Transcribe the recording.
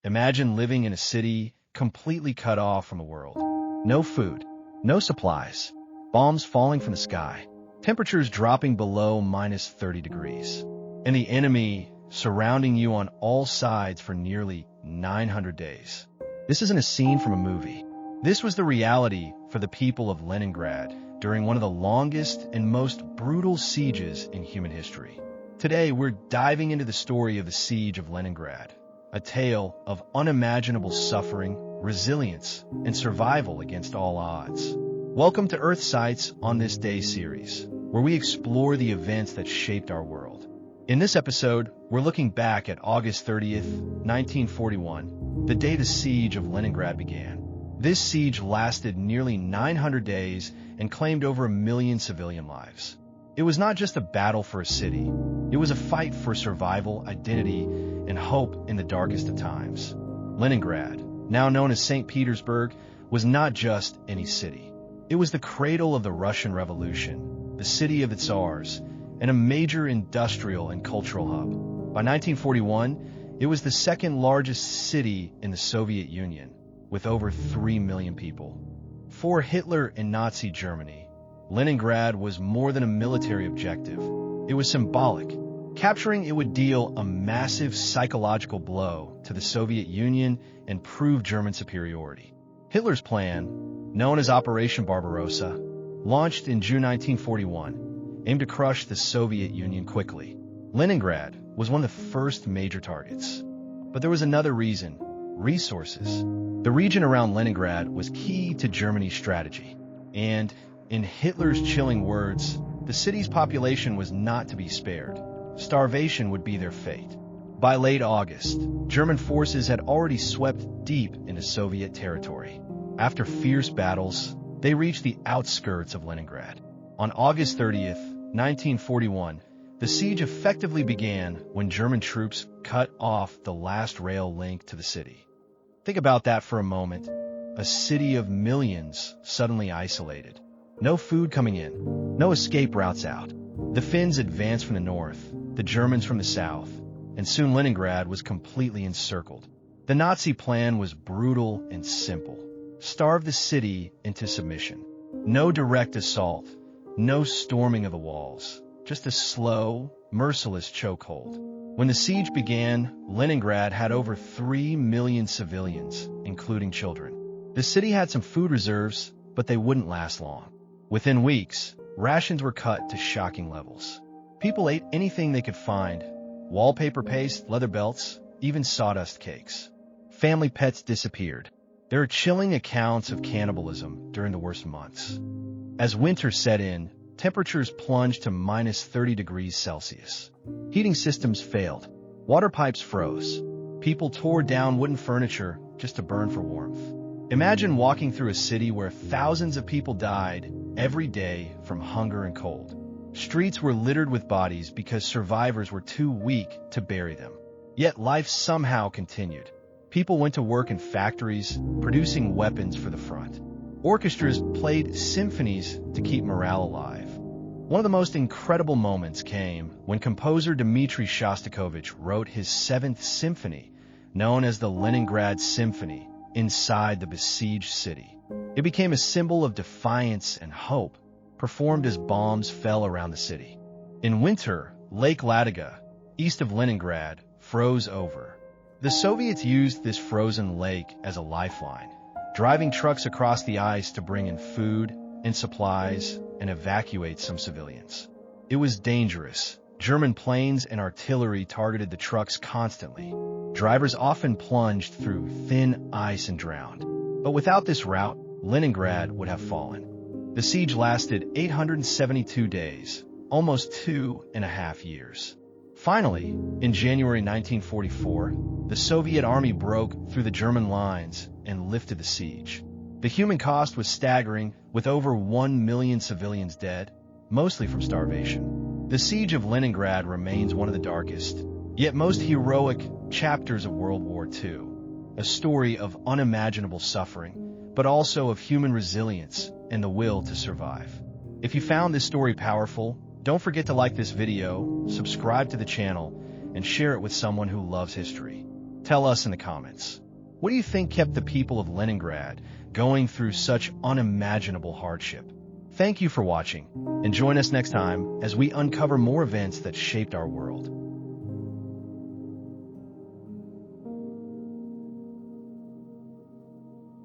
Imagine living in a city completely cut off from the world. No food, no supplies, bombs falling from the sky, temperatures dropping below minus 30 degrees, and the enemy surrounding you on all sides for nearly 900 days. This isn't a scene from a movie. This was the reality for the people of Leningrad during one of the longest and most brutal sieges in human history. Today, we're diving into the story of the Siege of Leningrad, a tale of unimaginable suffering, resilience, and survival against all odds. Welcome to Earth Sights on This Day series, where we explore the events that shaped our world. In this episode, we're looking back at August 30th, 1941, the day the Siege of Leningrad began. This siege lasted nearly 900 days and claimed over 1 million civilian lives. It was not just a battle for a city. It was a fight for survival, identity, and hope in the darkest of times. Leningrad, now known as St. Petersburg, was not just any city. It was the cradle of the Russian Revolution, the city of the Tsars, and a major industrial and cultural hub. By 1941, it was the second largest city in the Soviet Union, with over 3 million people. For Hitler and Nazi Germany, Leningrad was more than a military objective. It was symbolic. Capturing it would deal a massive psychological blow to the Soviet Union and prove German superiority. Hitler's plan, known as Operation Barbarossa, launched in June 1941, aimed to crush the Soviet Union quickly. Leningrad was one of the first major targets. But there was another reason: resources. The region around Leningrad was key to Germany's strategy. And, in Hitler's chilling words, the city's population was not to be spared. Starvation would be their fate. By late August, German forces had already swept deep into Soviet territory. After fierce battles, they reached the outskirts of Leningrad. On August 30th, 1941, the siege effectively began when German troops cut off the last rail link to the city. Think about that for a moment. A city of millions suddenly isolated. No food coming in, no escape routes out. The Finns advanced from the north, the Germans from the south, and soon Leningrad was completely encircled. The Nazi plan was brutal and simple. Starve the city into submission. No direct assault, no storming of the walls, just a slow, merciless chokehold. When the siege began, Leningrad had over 3 million civilians, including children. The city had some food reserves, but they wouldn't last long. Within weeks, rations were cut to shocking levels. People ate anything they could find: wallpaper paste, leather belts, even sawdust cakes. Family pets disappeared. There are chilling accounts of cannibalism during the worst months. As winter set in, temperatures plunged to minus 30 degrees Celsius. Heating systems failed. Water pipes froze. People tore down wooden furniture just to burn for warmth. Imagine walking through a city where thousands of people died every day from hunger and cold. Streets were littered with bodies because survivors were too weak to bury them. Yet life somehow continued. People went to work in factories, producing weapons for the front. Orchestras played symphonies to keep morale alive. One of the most incredible moments came when composer Dmitri Shostakovich wrote his 7th symphony, known as the Leningrad Symphony, inside the besieged city. It became a symbol of defiance and hope, performed as bombs fell around the city. In winter, Lake Ladoga, east of Leningrad, froze over. The Soviets used this frozen lake as a lifeline, driving trucks across the ice to bring in food and supplies and evacuate some civilians. It was dangerous. German planes and artillery targeted the trucks constantly. Drivers often plunged through thin ice and drowned. But without this route, Leningrad would have fallen. The siege lasted 872 days, almost 2.5 years. Finally, in January 1944, the Soviet army broke through the German lines and lifted the siege. The human cost was staggering, with over 1 million civilians dead, mostly from starvation. The Siege of Leningrad remains one of the darkest, yet most heroic chapters of World War II, a story of unimaginable suffering, but also of human resilience and the will to survive. If you found this story powerful, don't forget to like this video, subscribe to the channel, and share it with someone who loves history. Tell us in the comments. What do you think kept the people of Leningrad going through such unimaginable hardship? Thank you for watching, and join us next time as we uncover more events that shaped our world.